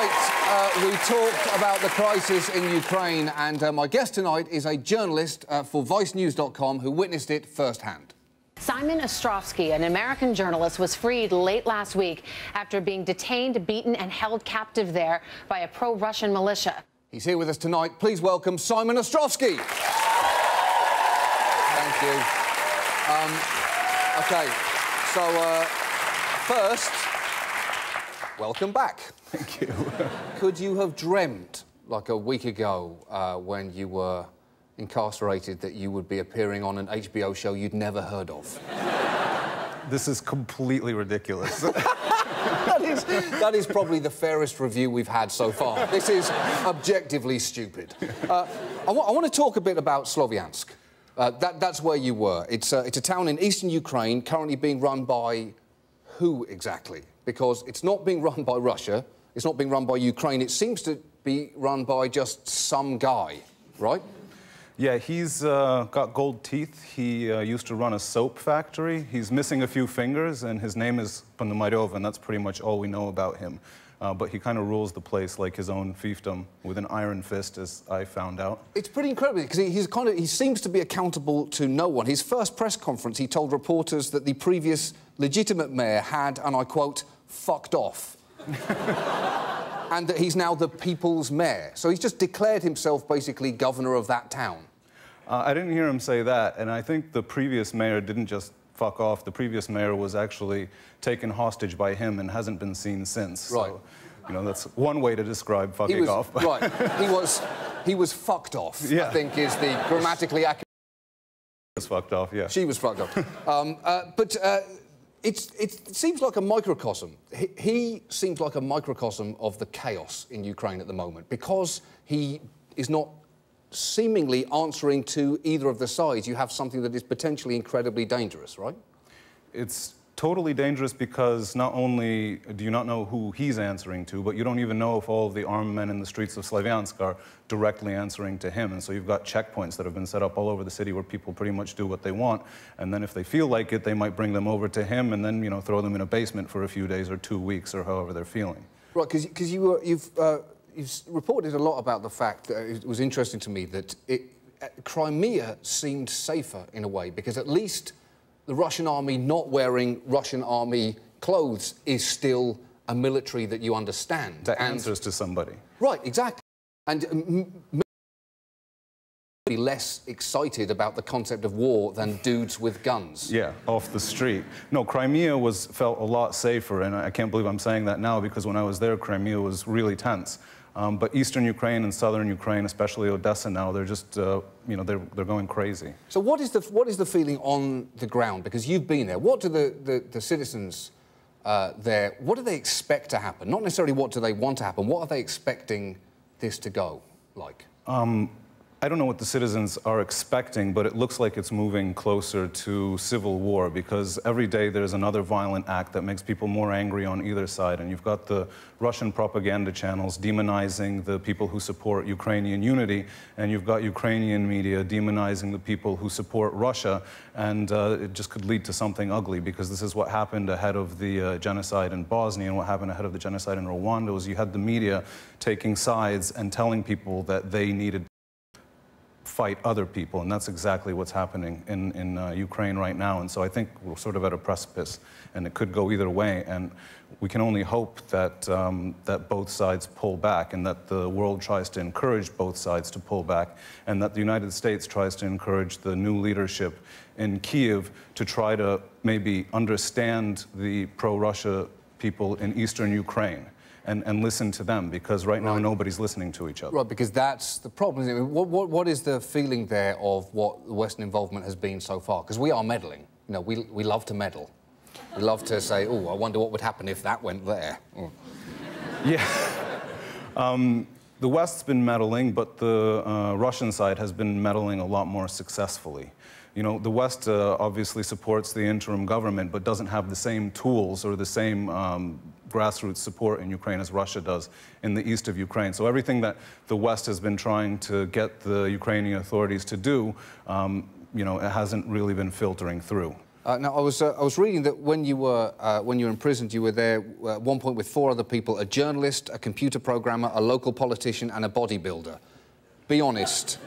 Tonight, we talked about the crisis in Ukraine, and my guest tonight is a journalist for ViceNews.com who witnessed it firsthand. Simon Ostrovsky, an American journalist, was freed late last week after being detained, beaten and held captive there by a pro-Russian militia. He's here with us tonight. Please welcome Simon Ostrovsky. Thank you. OK, so first, welcome back. Thank you. Could you have dreamt, like a week ago, when you were incarcerated, that you would be appearing on an HBO show you'd never heard of? This is completely ridiculous. That is probably the fairest review we've had so far. This is objectively stupid. I want to talk a bit about Sloviansk. That's where you were. It's a town in eastern Ukraine, currently being run by who exactly? Because it's not being run by Russia, it's not being run by Ukraine, it seems to be run by just some guy, right? Yeah, he's got gold teeth. He used to run a soap factory. He's missing a few fingers, and his name is Ponomaryov, and that's pretty much all we know about him. But he kind of rules the place like his own fiefdom with an iron fist, as I found out. It's pretty incredible, because he seems to be accountable to no one. His first press conference, he told reporters that the previous legitimate mayor had, and I quote, fucked off. And that he's now the people's mayor. So he's just declared himself basically governor of that town. I didn't hear him say that, and I think the previous mayor didn't just fuck off. The previous mayor was actually taken hostage by him and hasn't been seen since. Right. So, you know, that's one way to describe fucking off. Right. He was fucked off, yeah. I think is the grammatically accurate... She was fucked off, yeah. She was fucked off. It seems like a microcosm. He seems like a microcosm of the chaos in Ukraine at the moment, because he is not seemingly answering to either of the sides. You have something that is potentially incredibly dangerous, right? It's totally dangerous because not only do you not know who he's answering to, but you don't even know if all of the armed men in the streets of Sloviansk are directly answering to him. And so you've got checkpoints that have been set up all over the city where people pretty much do what they want. And then if they feel like it, they might bring them over to him and then, you know, throw them in a basement for a few days or 2 weeks or however they're feeling. Right, because you've reported a lot about the fact that it was interesting to me that Crimea seemed safer in a way, because at least the Russian army not wearing Russian army clothes is still a military that you understand. That answers to somebody. Right, exactly. And be less excited about the concept of war than dudes with guns. Yeah, off the street. No, Crimea felt a lot safer, and I can't believe I'm saying that now, because when I was there, Crimea was really tense. But eastern Ukraine and southern Ukraine, especially Odessa now, they're just, you know, they're going crazy. So what is the feeling on the ground? Because you've been there. What do the citizens there, what do they expect to happen? Not necessarily what do they want to happen. What are they expecting this to go like? I don't know what the citizens are expecting, but it looks like it's moving closer to civil war, because every day there's another violent act that makes people more angry on either side. And you've got the Russian propaganda channels demonizing the people who support Ukrainian unity, and you've got Ukrainian media demonizing the people who support Russia, and it just could lead to something ugly, because this is what happened ahead of the genocide in Bosnia, and what happened ahead of the genocide in Rwanda was you had the media taking sides and telling people that they needed fight other people, and that's exactly what's happening in Ukraine right now. And so I think we're sort of at a precipice, and it could go either way, and we can only hope that that both sides pull back, and that the world tries to encourage both sides to pull back, and that the United States tries to encourage the new leadership in Kyiv to try to maybe understand the pro-Russia people in eastern Ukraine. And listen to them, because right now nobody's listening to each other. Right, because that's the problem. Isn't it? What is the feeling there of what the Western involvement has been so far? Because we are meddling. You know, we love to meddle. We love to say, oh, I wonder what would happen if that went there. Oh. Yeah. The West's been meddling, but the Russian side has been meddling a lot more successfully. You know, the West obviously supports the interim government, but doesn't have the same tools or the same grassroots support in Ukraine as Russia does in the east of Ukraine. So everything that the West has been trying to get the Ukrainian authorities to do, you know, it hasn't really been filtering through. Now, I was reading that when you were imprisoned, you were there at one point with 4 other people: a journalist, a computer programmer, a local politician, and a bodybuilder. Be honest.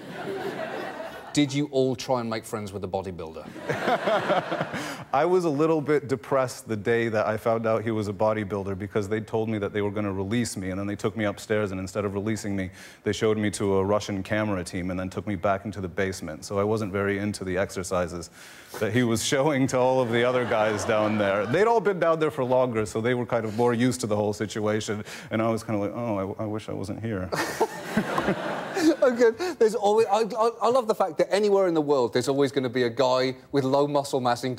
Did you all try and make friends with the bodybuilder? I was a little bit depressed the day that I found out he was a bodybuilder, because they told me that they were going to release me, and then they took me upstairs, and instead of releasing me, they showed me to a Russian camera team and then took me back into the basement. So I wasn't very into the exercises that he was showing to all of the other guys down there. They'd all been down there for longer, so they were kind of more used to the whole situation, and I was kind of like, oh, I wish I wasn't here. Okay, there's always, I love the fact that anywhere in the world there's always going to be a guy with low muscle mass in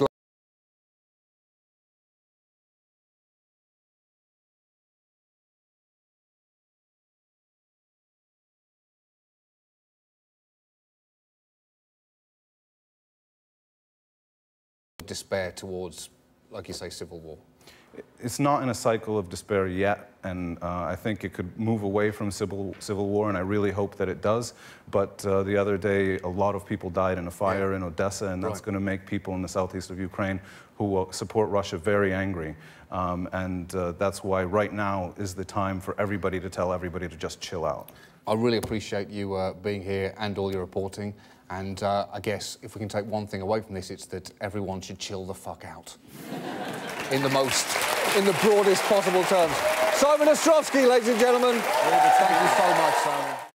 despair towards, like you say, civil war. It's not in a cycle of despair yet, and I think it could move away from civil war, and I really hope that it does. But the other day, a lot of people died in a fire in Odessa, and that's going to make people in the southeast of Ukraine who support Russia very angry. That's why right now is the time for everybody to tell everybody to just chill out. I really appreciate you being here and all your reporting. And I guess if we can take one thing away from this, it's that everyone should chill the fuck out. in the broadest possible terms. Simon Ostrovsky, ladies and gentlemen. Thank you so much, Simon.